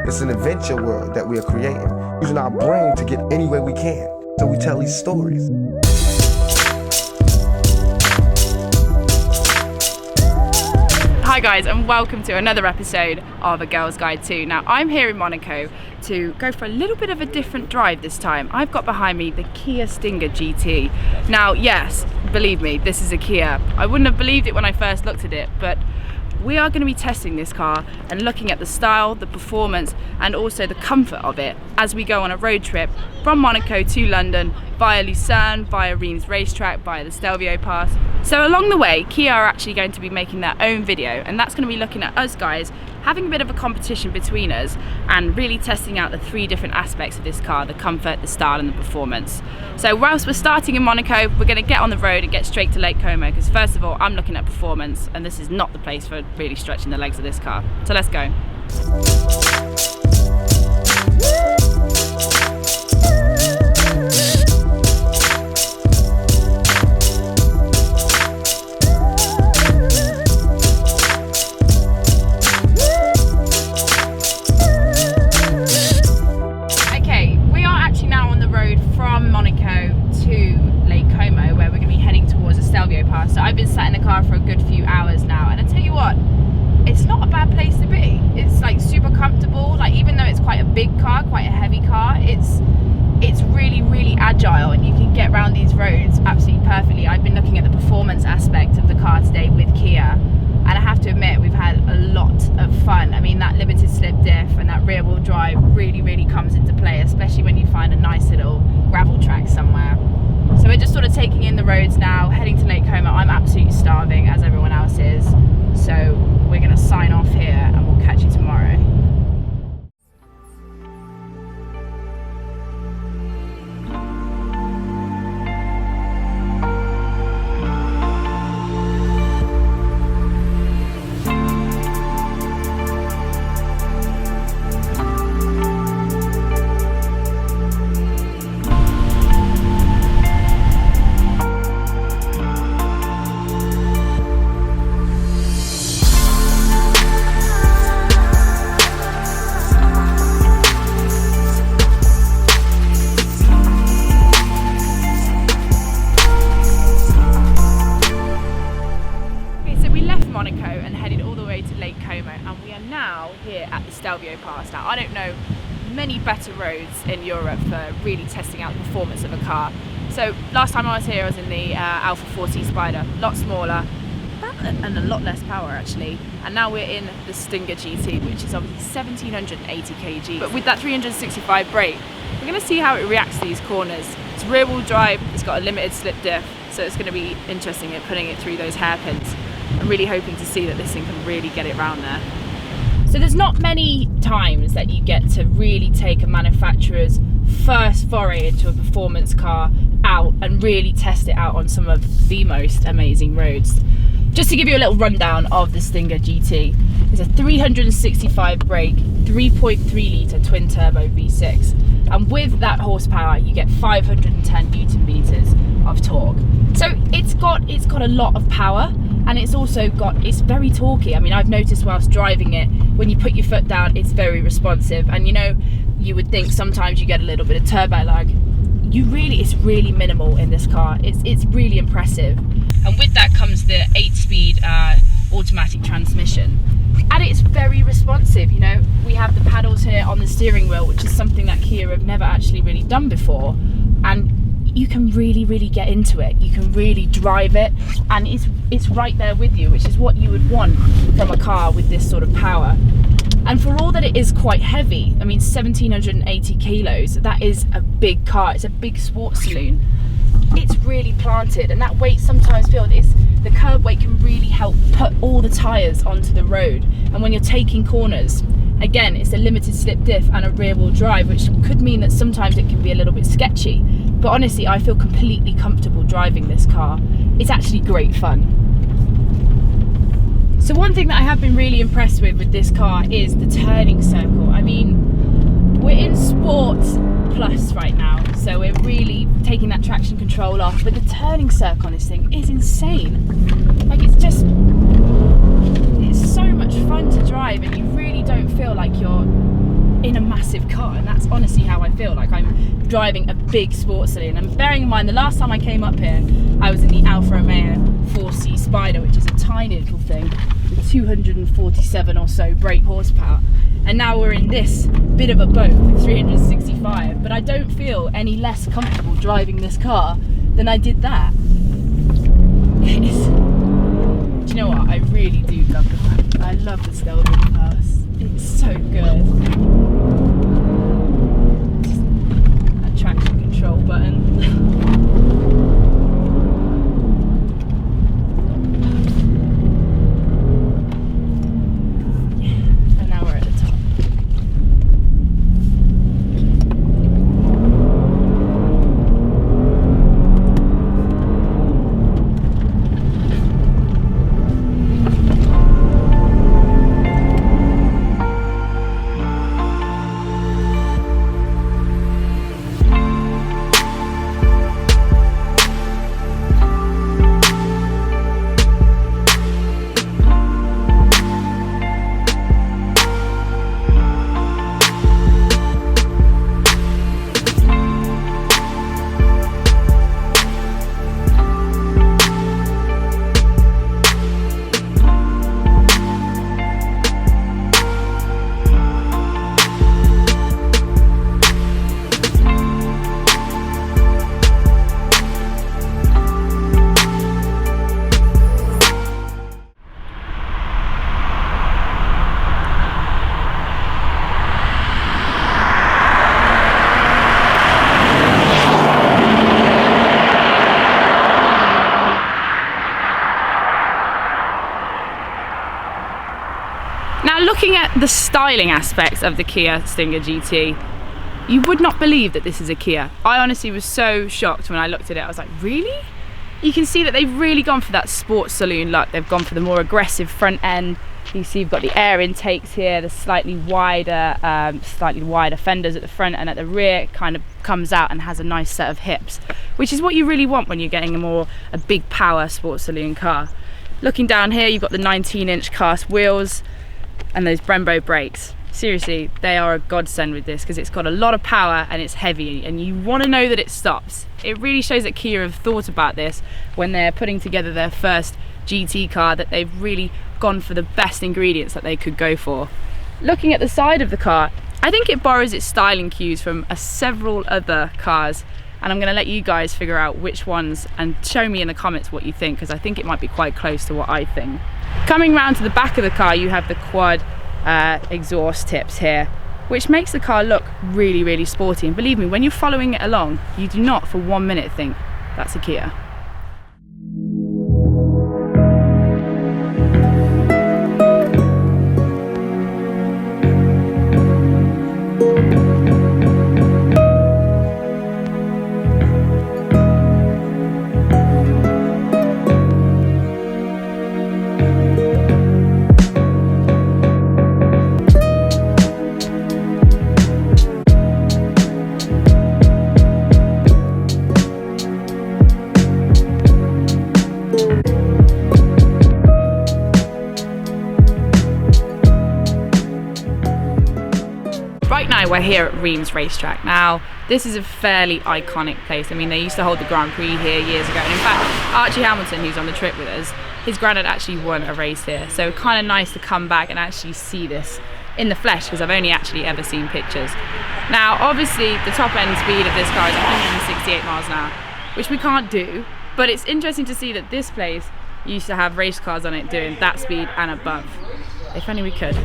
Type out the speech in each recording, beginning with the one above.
It's an adventure world that we are creating, using our brain to get any way we can. So we tell these stories. Hi guys, and welcome to another episode of A Girl's Guide to. Now I'm here in Monaco to go for a little bit of a different drive this time. I've got behind me the Kia Stinger GT. Now yes, believe me, this is a Kia. I wouldn't have believed it when I first looked at it, but we are going to be testing this car and looking at the style, the performance, and also the comfort of it as we go on a road trip from Monaco to London via Lucerne, via Reims Racetrack, via the Stelvio Pass. So along the way, Kia are actually going to be making their own video, and that's going to be looking at us guys having a bit of a competition between us and really testing out the three different aspects of this car: the comfort, the style, and the performance. So whilst we're starting in Monaco, we're going to get on the road and get straight to Lake Como, because first of all, I'm looking at performance, and this is not the place for really stretching the legs of this car. So let's go. From Monaco to Lake Como, where we're going to be heading towards the Stelvio Pass. So I've been sat in the car for a good few hours now, and I tell you what, it's not a bad place to be. It's like super comfortable. Like, even though it's quite a big car, quite a heavy car, it's really agile, and you can get around these roads absolutely perfectly. I've been looking at the performance aspect of the car today with Kia, and I have to admit, we've had a lot of fun. I mean, that limited slip diff and that rear wheel drive really comes into play, especially when you find a nice little gravel track somewhere. So we're just sort of taking in the roads now, heading to Lake Como. I'm absolutely starving, as everyone else is. So we're gonna sign off here and we'll catch you tomorrow. Monaco and headed all the way to Lake Como, and we are now here at the Stelvio Pass. Now, I don't know many better roads in Europe for really testing out the performance of a car. So last time I was here, I was in the Alpha 40 Spider, a lot smaller and a lot less power actually, and now we're in the Stinger GT, which is obviously 1780 kg, but with that 365 brake, we're going to see how it reacts to these corners. It's rear wheel drive, it's got a limited slip diff, so it's going to be interesting at putting it through those hairpins. I'm really hoping to see that this thing can really get it round there. So there's not many times that you get to really take a manufacturer's first foray into a performance car out and really test it out on some of the most amazing roads. Just to give you a little rundown of the Stinger GT, it's a 365 brake, 3.3 litre twin turbo V6, and with that horsepower you get 510 Newton meters of torque. So it's got a lot of power, and it's also it's very torquey. I mean, I've noticed whilst driving it, when you put your foot down, it's very responsive, and you know, you would think sometimes you get a little bit of turbo lag. It's really minimal in this car. It's really impressive. And with that comes the 8-speed automatic transmission, and it's very responsive. You know, we have the paddles here on the steering wheel, which is something that Kia have never actually really done before, and you can really get into it. You can really drive it, and it's right there with you, which is what you would want from a car with this sort of power. And for all that it is quite heavy, I mean 1780 kilos, that is a big car. It's a big sports saloon. It's really planted, and that weight sometimes feels the curb weight can really help put all the tyres onto the road. And when you're taking corners, again, it's a limited slip diff and a rear wheel drive, which could mean that sometimes it can be a little bit sketchy. But honestly, I feel completely comfortable driving this car. It's actually great fun. So one thing that I have been really impressed with this car is the turning circle. I mean, we're in Sport Plus right now, so we're really taking that traction control off, but the turning circle on this thing is insane. Like, it's so much fun to drive, and you really don't feel like you're driving a big sports saloon. And bearing in mind, the last time I came up here, I was in the Alfa Romeo 4C Spider, which is a tiny little thing with 247 or so brake horsepower. And now we're in this bit of a boat with 365, but I don't feel any less comfortable driving this car than I did that. Do you know what? I really do love the fact. I love the Stelvio Pass. It's so good. That traction control button. Now, looking at the styling aspects of the Kia Stinger GT, you would not believe that this is a Kia. I honestly was so shocked when I looked at it. I was like, really? You can see that they've really gone for that sports saloon look. They've gone for the more aggressive front end. You see you've got the air intakes here, the slightly wider fenders at the front, and at the rear it kind of comes out and has a nice set of hips, which is what you really want when you're getting a big power sports saloon car. Looking down here, you've got the 19-inch cast wheels and those Brembo brakes. Seriously, they are a godsend with this because it's got a lot of power and it's heavy, and you want to know that it stops. It really shows that Kia have thought about this when they're putting together their first GT car, that they've really gone for the best ingredients that they could go for. Looking at the side of the car, I think it borrows its styling cues from several other cars, and I'm going to let you guys figure out which ones and show me in the comments what you think, because I think it might be quite close to what I think. Coming round to the back of the car, you have the quad exhaust tips here, which makes the car look really, really sporty. And believe me, when you're following it along, you do not for 1 minute think that's a Kia. Right now we're here at Reims Racetrack. Now, this is a fairly iconic place. I mean, they used to hold the Grand Prix here years ago, and in fact, Archie Hamilton, who's on the trip with us, his granddad actually won a race here. So kind of nice to come back and actually see this in the flesh, because I've only actually ever seen pictures. Now, obviously, the top end speed of this car is 168 miles an hour, which we can't do, but it's interesting to see that this place used to have race cars on it doing that speed and above. If only we could.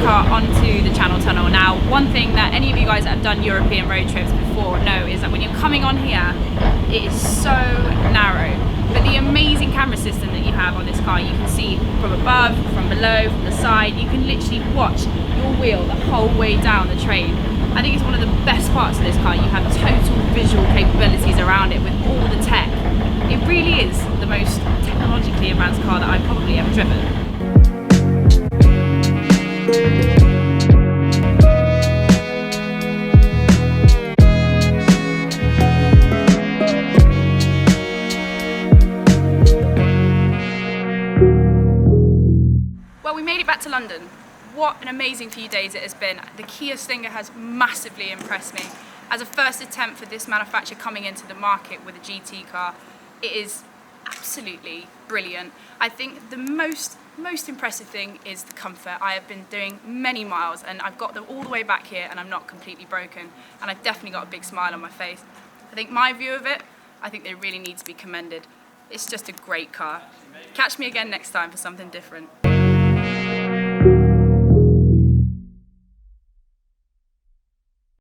Onto the Channel Tunnel. Now, one thing that any of you guys that have done European road trips before know is that when you're coming on here, it is so narrow. But the amazing camera system that you have on this car, you can see from above, from below, from the side. You can literally watch your wheel the whole way down the train I think it's one of the best parts of this car. You have total visual capabilities around it with all the tech. It really is the most technologically advanced car that I've probably ever driven. Well, we made it back to London. What an amazing few days it has been. The Kia Stinger has massively impressed me. As a first attempt for this manufacturer coming into the market with a GT car, it is absolutely brilliant. I think the most impressive thing is the comfort. I have been doing many miles and I've got them all the way back here and I'm not completely broken, and I've definitely got a big smile on my face. I think my view of it, I think they really need to be commended. It's just a great car. Catch me again next time for something different.